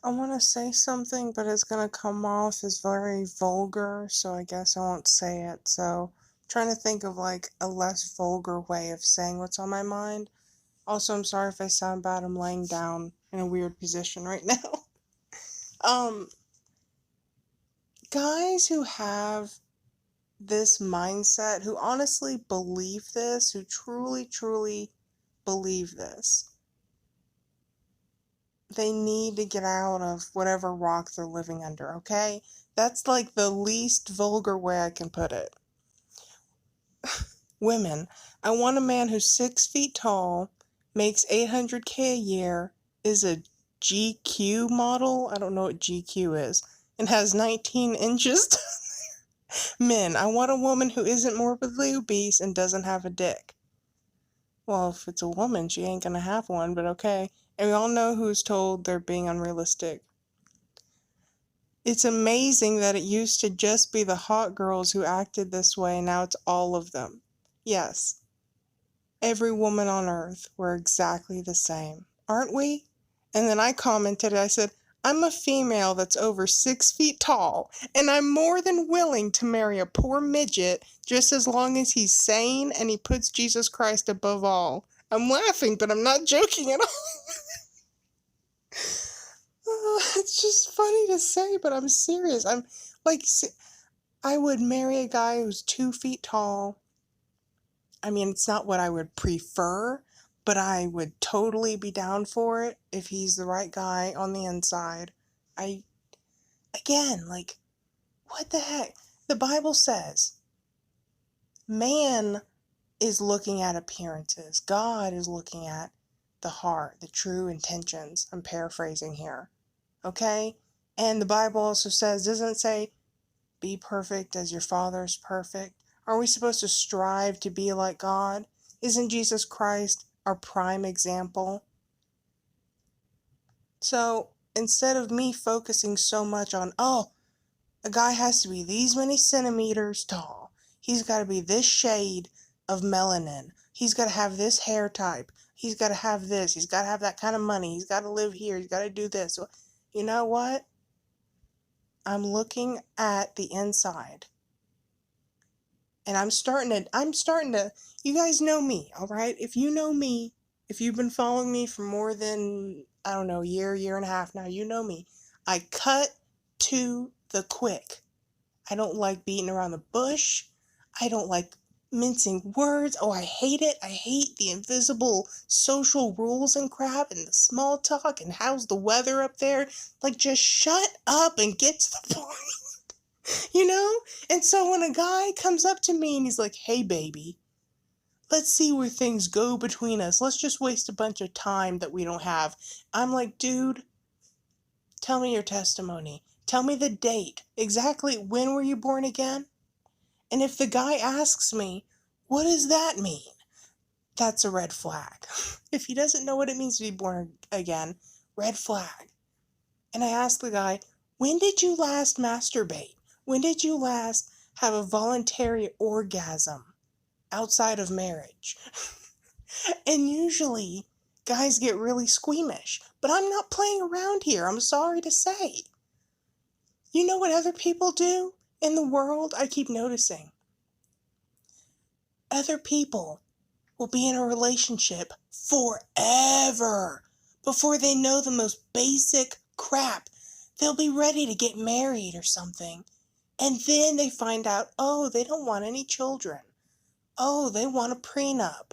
I want to say something, but it's going to come off as very vulgar, so I guess I won't say it. So, I'm trying to think of like a less vulgar way of saying what's on my mind. Also, I'm sorry if I sound bad. I'm laying down in a weird position right now. um, Guys who have this mindset, who honestly believe this, who truly, truly believe this, they need to get out of whatever rock they're living under, okay? That's like the least vulgar way I can put it. Women, I want a man who's 6 feet tall, makes $800K a year, is a GQ model, I don't know what GQ is, and has 19 inches. Men, I want a woman who isn't morbidly obese and doesn't have a dick. Well, if it's a woman, she ain't gonna have one, but okay. And we all know who's told they're being unrealistic. It's amazing that it used to just be the hot girls who acted this way, now it's all of them. Yes, every woman on earth, we're exactly the same, aren't we? And then I commented, I said, I'm a female that's over 6 feet tall, and I'm more than willing to marry a poor midget just as long as he's sane and he puts Jesus Christ above all. I'm laughing, but I'm not joking at all. It's just funny to say, but I'm serious. I'm like, I would marry a guy who's 2 feet tall. I mean, it's not what I would prefer, but I would totally be down for it if he's the right guy on the inside. Again, like, what the heck? The Bible says man is looking at appearances. God is looking at the heart, the true intentions. I'm paraphrasing here. Okay? And the Bible also says, doesn't it say, be perfect as your Father is perfect? Are we supposed to strive to be like God? Isn't Jesus Christ our prime example? So instead of me focusing so much on, oh, a guy has to be these many centimeters tall, he's got to be this shade of melanin, he's got to have this hair type, he's got to have this, he's got to have that kind of money, he's got to live here, he's got to do this. You know what? I'm looking at the inside. And I'm starting to, you guys know me, all right? If you know me, if you've been following me for more than, I don't know, year and a half now, you know me. I cut to the quick. I don't like beating around the bush. I don't like mincing words. Oh, I hate it. I hate the invisible social rules and crap and the small talk and how's the weather up there. Like, just shut up and get to the point. You know? And so when a guy comes up to me and he's like, hey, baby, let's see where things go between us. Let's just waste a bunch of time that we don't have. I'm like, dude, tell me your testimony. Tell me the date. Exactly when were you born again? And if the guy asks me, what does that mean? That's a red flag. If he doesn't know what it means to be born again, red flag. And I ask the guy, when did you last masturbate? When did you last have a voluntary orgasm outside of marriage? And usually, guys get really squeamish. But I'm not playing around here, I'm sorry to say. You know what other people do in the world? I keep noticing. Other people will be in a relationship forever before they know the most basic crap. They'll be ready to get married or something. And then they find out, oh, they don't want any children. Oh, they want a prenup.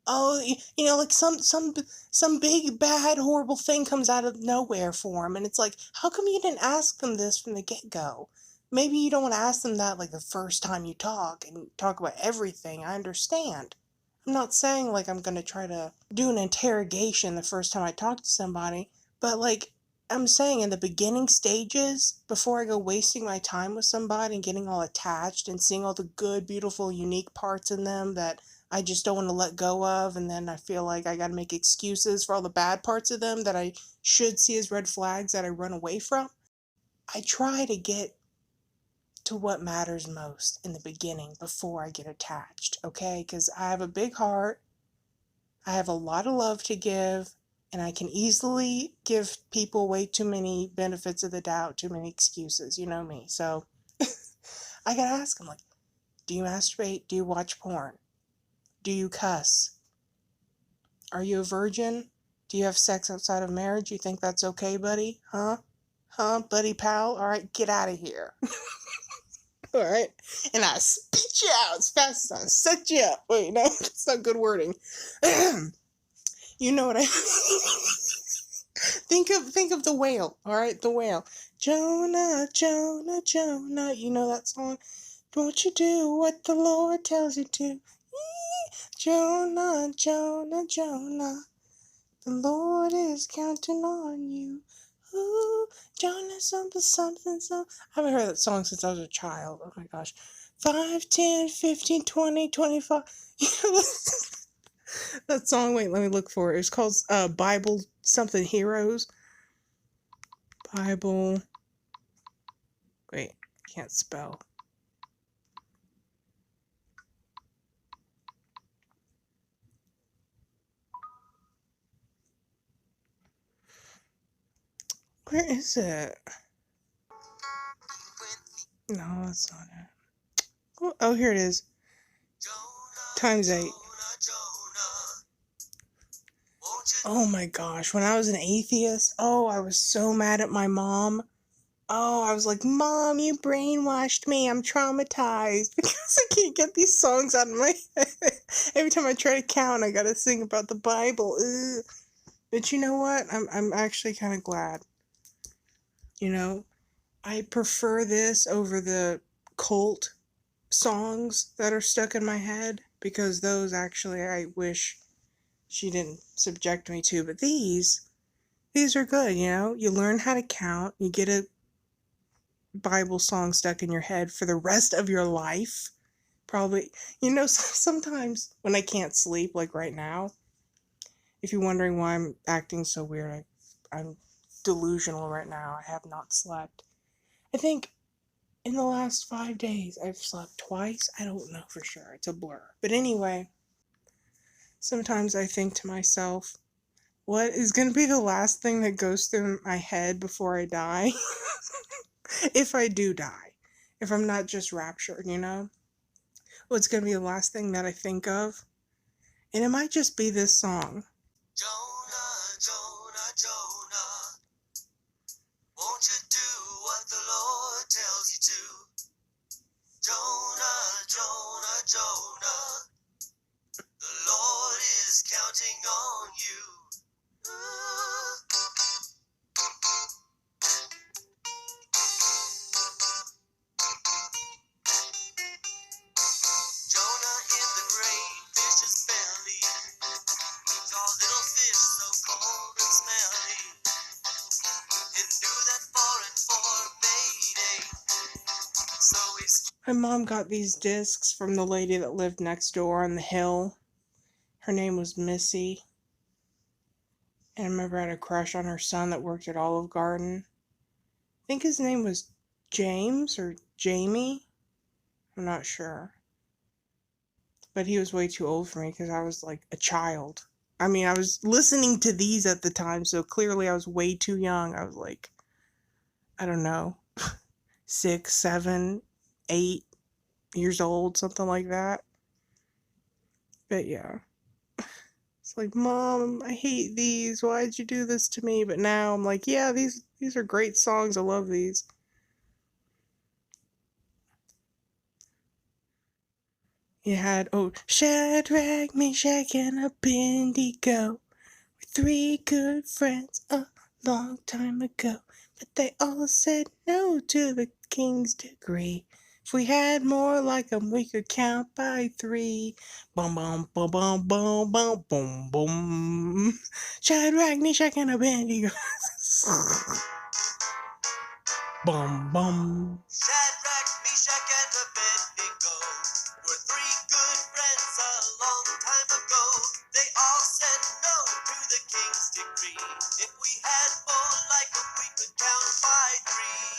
Oh, you know, like some big, bad, horrible thing comes out of nowhere for them. And it's like, how come you didn't ask them this from the get-go? Maybe you don't want to ask them that like the first time you talk and talk about everything. I understand. I'm not saying like I'm going to try to do an interrogation the first time I talk to somebody, but like I'm saying in the beginning stages, before I go wasting my time with somebody and getting all attached and seeing all the good, beautiful, unique parts in them that I just don't want to let go of, and then I feel like I got to make excuses for all the bad parts of them that I should see as red flags that I run away from. I try to get to what matters most in the beginning before I get attached, okay? Because I have a big heart, I have a lot of love to give, And I can easily give people way too many benefits of the doubt, too many excuses. You know me. So I gotta ask them, like, do you masturbate? Do you watch porn? Do you cuss? Are you a virgin? Do you have sex outside of marriage? You think that's okay, buddy? Huh? Huh, buddy pal? Alright, get out of here. Alright? And I spit you out as fast as I sucked you up. Wait, no, that's not good wording. You know what I think of the whale, alright? The whale. Jonah, Jonah, Jonah. You know that song? Won't you do what the Lord tells you to? Jonah, Jonah, Jonah. The Lord is counting on you. Ooh, Jonah, something, something, something. I haven't heard that song since I was a child. Oh my gosh. 5, 10, 15, 20, 25. That song, wait, let me look for it. It's called Bible something Heroes. Bible. Wait, can't spell. Where is it? No, that's not it. Oh, here it is. Times 8. Oh my gosh, when I was an atheist, I was so mad at my mom. I was like, Mom, you brainwashed me. I'm traumatized because I can't get these songs out of my head. Every time I try to count, I gotta sing about the Bible. Ugh. But you know what? I'm actually kind of glad. You know, I prefer this over the cult songs that are stuck in my head, because those actually I wish she didn't subject me to. But these are good, you know? You learn how to count, you get a Bible song stuck in your head for the rest of your life. Probably, you know, sometimes when I can't sleep, like right now, if you're wondering why I'm acting so weird, I'm delusional right now. I have not slept. I think in the last 5 days, I've slept twice. I don't know for sure. It's a blur. But anyway, sometimes I think to myself, what is going to be the last thing that goes through my head before I die? If I do die. If I'm not just raptured, you know? What's going to be the last thing that I think of? And it might just be this song. Jonah, Jonah, Jonah, won't you do what the Lord tells you to? Jonah, Jonah, Jonah, the Lord is counting on you. Jonah in the great fish's belly, saw little fish so cold and smelly, and knew that Mayday. So my mom got these discs from the lady that lived next door on the hill. Her name was Missy. And I remember I had a crush on her son that worked at Olive Garden. I think his name was James or Jamie. I'm not sure. But he was way too old for me because I was like a child. I mean, I was listening to these at the time, so clearly I was way too young. I was like, I don't know, 6, 7, 8 years old, something like that. But yeah. It's like, Mom, I hate these. Why'd you do this to me? But now I'm like, yeah, these are great songs. I love these. You had, Shadrach, Meshach, and Abednego were 3 good friends a long time ago. But they all said no to the king's decree. If we had more like 'em, we could count by 3. Bum bum bum bum bum bum boom boom. Shadrach, Meshach, and Abednego. Bum bum. Shadrach, Meshach, and Abednego were 3 good friends a long time ago. They all said no to the king's decree. If we had more like 'em, we could count by 3.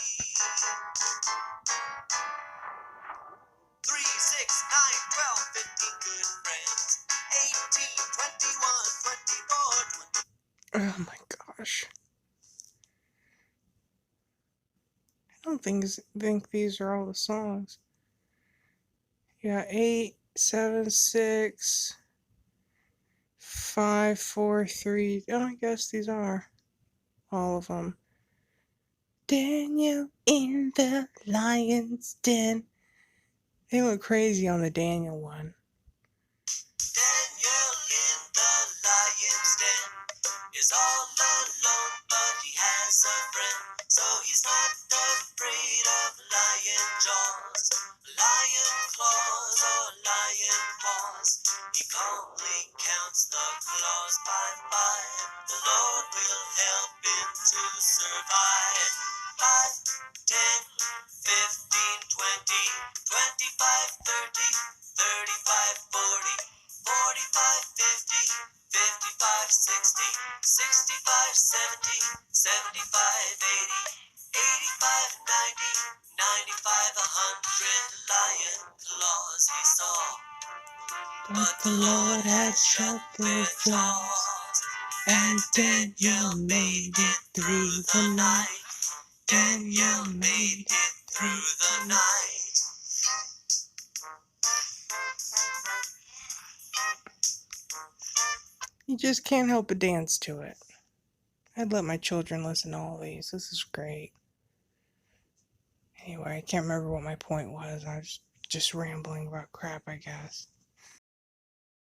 3, 6, 9, 12, 15 good friends. 18, 21, 24, 20. I don't think these are all the songs. Yeah, 8, 7, 6, 5, 4, 3. Oh, I guess these are all of them. Daniel in the lion's den. They went crazy on the Daniel one. Daniel in the lion's den is all alone, but he has a friend, so he's not afraid of lion jaws, lion claws, or lion paws. He calmly counts the claws by five. The Lord will help him to survive. 5, 10, 15, 20, 25, 30, 35, 40, 45, 50, 55, 60, 65, 70, 75, 80, 85, 90, 95, 100 lion claws he saw. But the Lord had shut their jaws, and Daniel made it through the night. Daniel made it through the night. You just can't help but dance to it. I'd let my children listen to all these. This is great. Anyway, I can't remember what my point was. I was just rambling about crap, I guess.